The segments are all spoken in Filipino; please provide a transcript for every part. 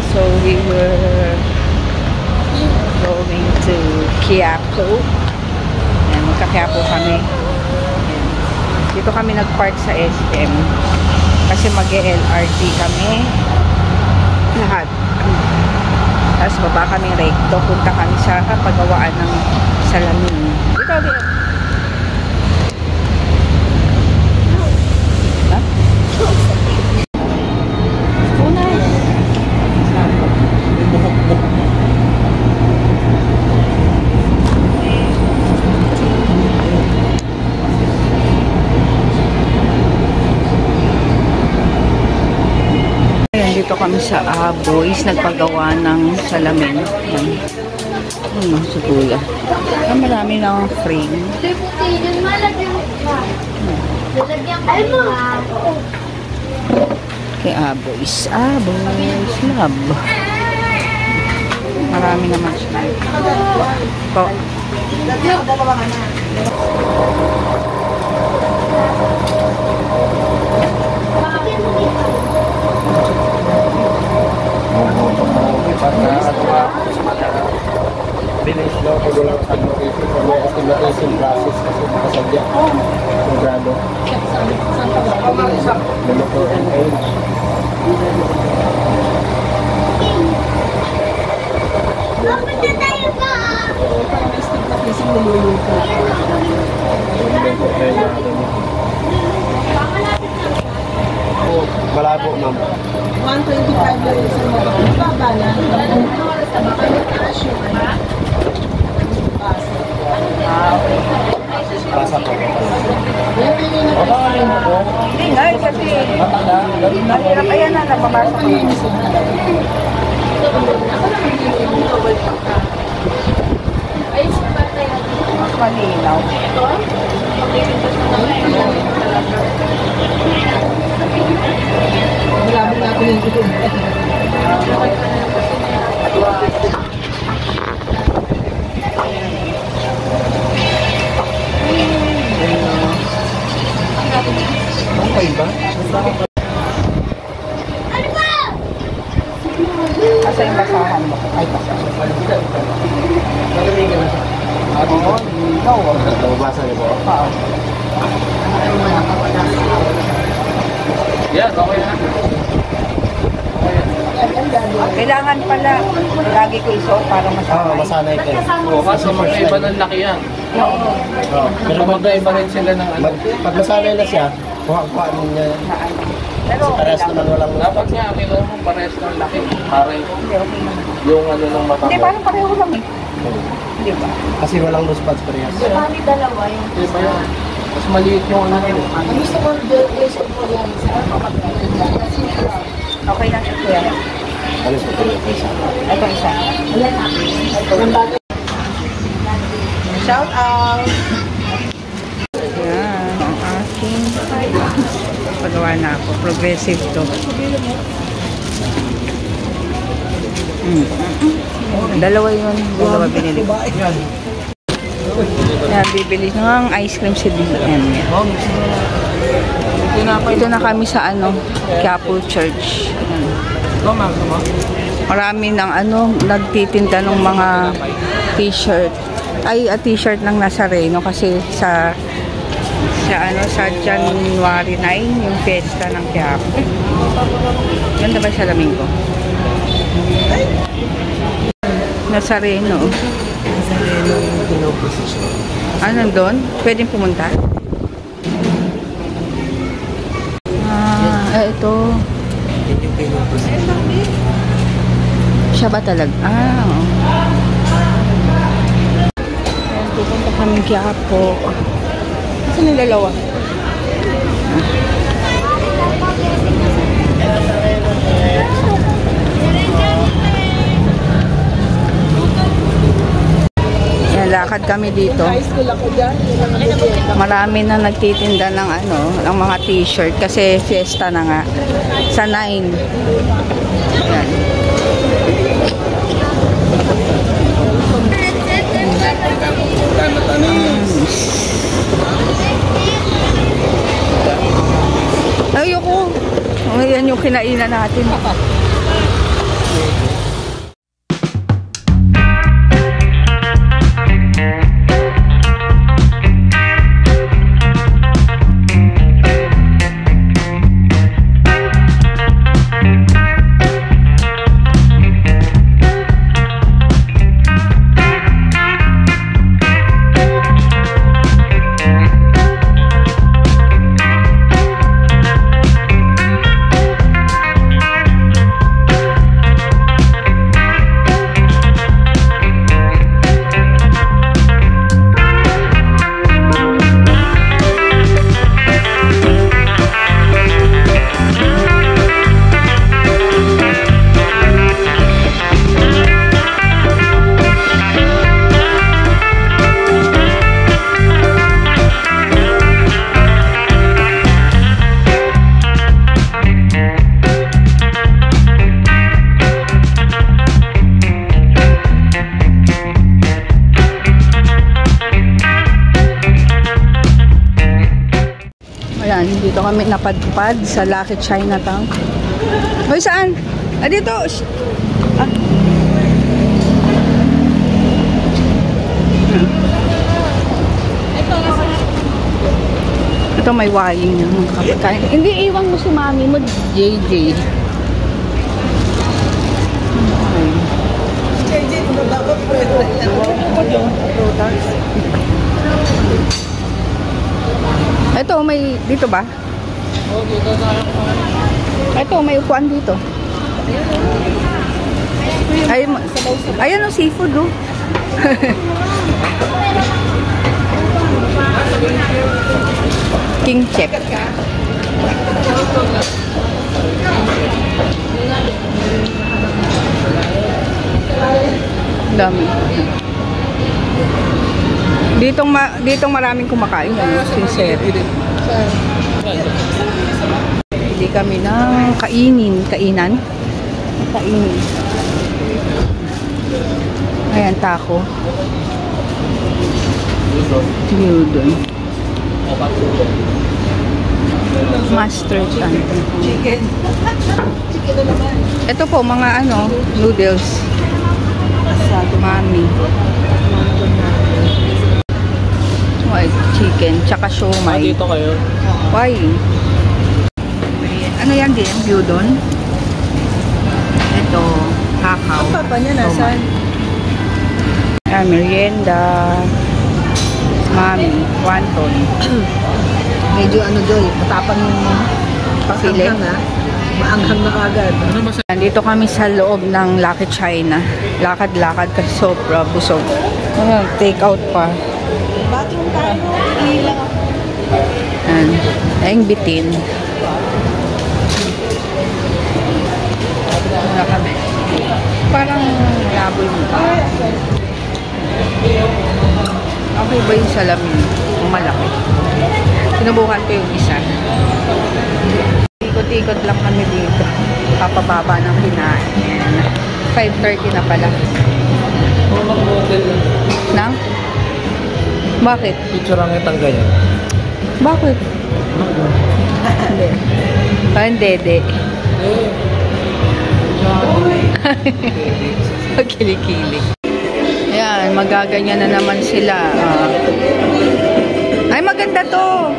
So we were going to Quiapo. Ayan, magka-Quiapo kami. Ayan. Dito kami nag-park sa SM. Kasi mag-LRT kami. Lahat. Tapos baba kami recto. Punta kami sa pagawaan ng salamin. Dito, dito. Dito kami sa Aboys, nagpagawa ng salamin. Ano, sa kuya. Marami ng frame. Kay Aboys. Aboys Lab. Marami naman siya. Po. Bilis daw pag walang advocacy for the estimation process kasi nakasadya yung grado. Luluto and age. Malabo, ma'am. 125 lang yung isang mababa na. Pasa po. Hindi nga, kasi mahirap. Ayan na, napabasa ko. Mas malinaw. Malabo natin yung ito. Okay ba? Asa yung basahan mo? Ay, basahan. Oo, ikaw. Nababasa niyo po? Oo. Yan, okay na. Kailangan pala lagi ko isuot para masanay. Masanay kayo. Oo, kasi magkaiba ng laki yan. Oo. Pero magkaiba rin sila ng ano. Pag masanay na siya, kuha niya. Pero Sa pares naman walang Dapat nga, kailangan mo parehas ng laki. Para yung ano ng mata hindi, mo. parang pareho lang eh. Hindi ba? Kasi walang loose pads parehas. Kami dalawa yung Diba yan? Mas maliit yung ano nila. Ang gusto ko version ko yan. okay lang siya kuya. Ano sa isa? Ito isa. Shout out! Yan, ang aking pagawa na ako. Progressive to. Dalawa yun. Dalawa binili ko. Yan, bibili ng ice cream si DM. Ito na kami sa ano, Quiapo Church. Marami ng ano, nagtitinda ng mga t-shirt. Ay, t-shirt ng Nazareno kasi sa January 9, yung fiesta ng Quiapo. Ganda ba sa salamin ko? Nazareno. Nazareno yung pinoposisyon. Ano doon? Pwedeng pumunta? Ito. Yun yung pinoposisyon. Siya ba talaga? Oo. Ayan, pupunta kami Quiapo. Kasi nilalawa. Lakad kami dito. Marami na nagtitinda ng ano, ng mga t-shirt kasi fiesta na nga. Sa 9. Ayan. Ayoko. Ayan yung kinainan natin. kami napadpad sa Lucky Chinatown. Hoy, saan? Ah, dito. Shh. Ah. Ito may waying ng kapatid. Hindi, iwan mo si mami mo, JJ. JJ, kung dapat Ito, may dito ba? Ito, may upuan dito. Ay, ayan ang seafood, oh. King Chef. Dami. Ditong maraming kumakain, ano, sincere. Hindi kami ng kainan. Ayan, taco. Gyudon. Mustard and chicken. Chicken na naman. ito po, mga ano, noodles. Sa mami. White chicken, tsaka siomai. Dito kayo. Why? Ano yan din? Gyudon? Ito, hakaw. Ang papa niya nasaan? Ayan, merienda. Mami, wonton. Medyo ano doy, matapang yung Pasili. pasanghang ha. Maanghang na kagad. Ano ba sa... Nandito kami sa loob ng Lucky China. Lakad-lakad kasi sobra busog. Ayan, take out pa. Bathroom tayo. Ilang ako. Ayan, ayong bitin. Wala kami. Parang laboy mo. Okay ba yung salamin? Ang malaki. Sinubukan ko yung isa. Ikot-ikot lang kami dito. Papababa ng kinain. 5:30 na pala. Nang? Bakit? Picture ang itang ganyan. Bakit? Hindi. Parang dede. Kilikili. Ayan, magaganyan na naman sila. Ay, maganda to.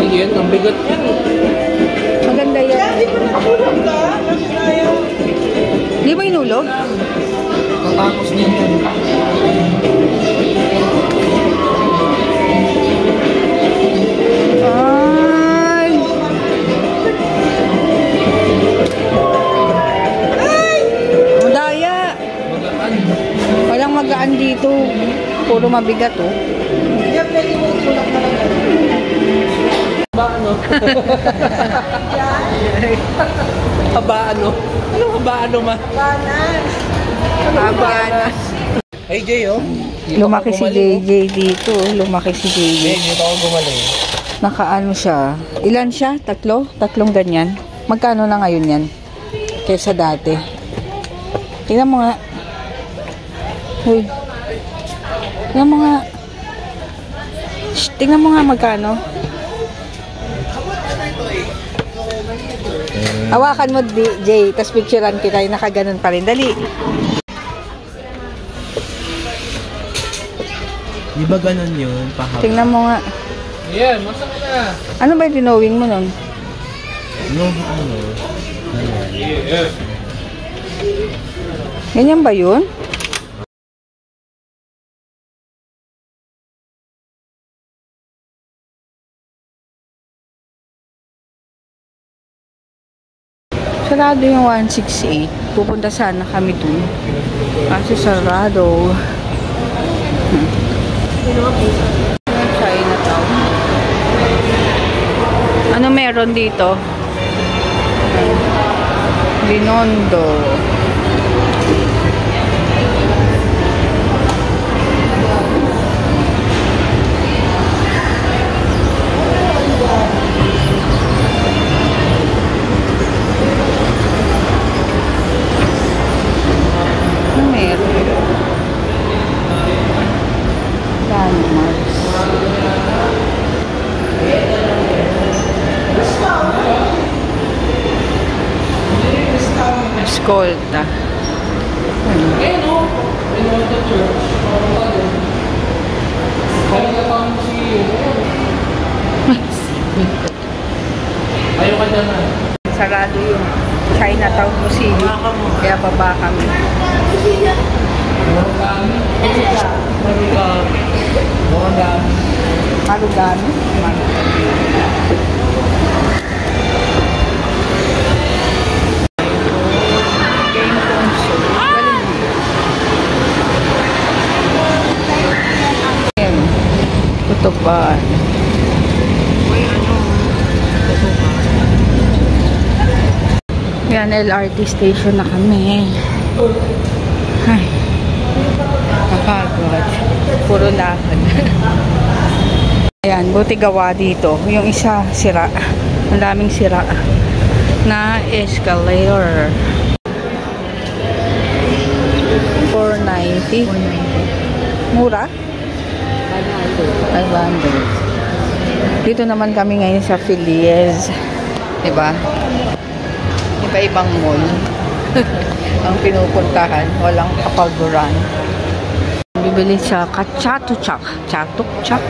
Yan, ang bigat yan. Maganda yan. Di ba inulog? Tatapos niya yan. Ay! Madaya. Magaan. Walang magaan dito. Puro mabigat, oh. Yan, pwede mo tulak na lang. Haba ano? Haba ano? Anong haba ano ma? Banas. Abanas. Hey Jay oh. Lumaki si JJ dito. Lumaki si JJ. Dito ako gumaling. Nakaano siya. Ilan siya? Tatlo? Tatlong ganyan. Magkano na ngayon yan? Kesa dati. Tingnan mo nga. Uy. Tingnan mo nga. Shh, tingnan mo nga magkano. Hawakan mo, Jay. Tapos picturean kita. Nakaganon pa rin. Dali. Di ba ganun yun? Pahaba. Tingnan mo nga. Yeah, masak na. Ano ba yung dinowing mo nun? No, ano? Ganyan ba yun? Sarado yung 168. Pupunta sana kami dun. Kasi sarado. Chinatown. Ano meron dito? Binondo. Ano meron? Landmarks. Escolta. Eh, no? In the church. Kaya natawag si ayaw ka dyan na. Sarado yung Chinatown Museum. Kaya baba kami. Marugano. Game console. Galing. Tutupan. Yan, LRT station na kami. Ay, kapagod. Puro lakad. Ayan, buti gawa dito. Yung isa, sira. Ang daming sira na escalator. 490. Mura? 500. Dito naman kami ngayon sa Filiez. Diba? Iba-ibang mall. Ang pinupuntahan. Walang kapaguran. Bibili sa Chatuk-Chak. Chatuk-Chak.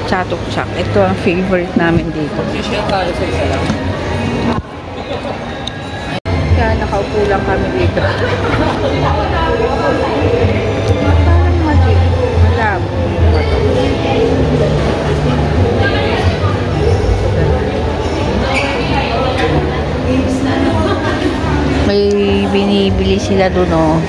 Chatuk-Chak. Ito ang favorite namin dito. Share tayo sa isa lang. Kaya nakaupo lang kami dito. Parang malabo. May binibili sila doon, oh.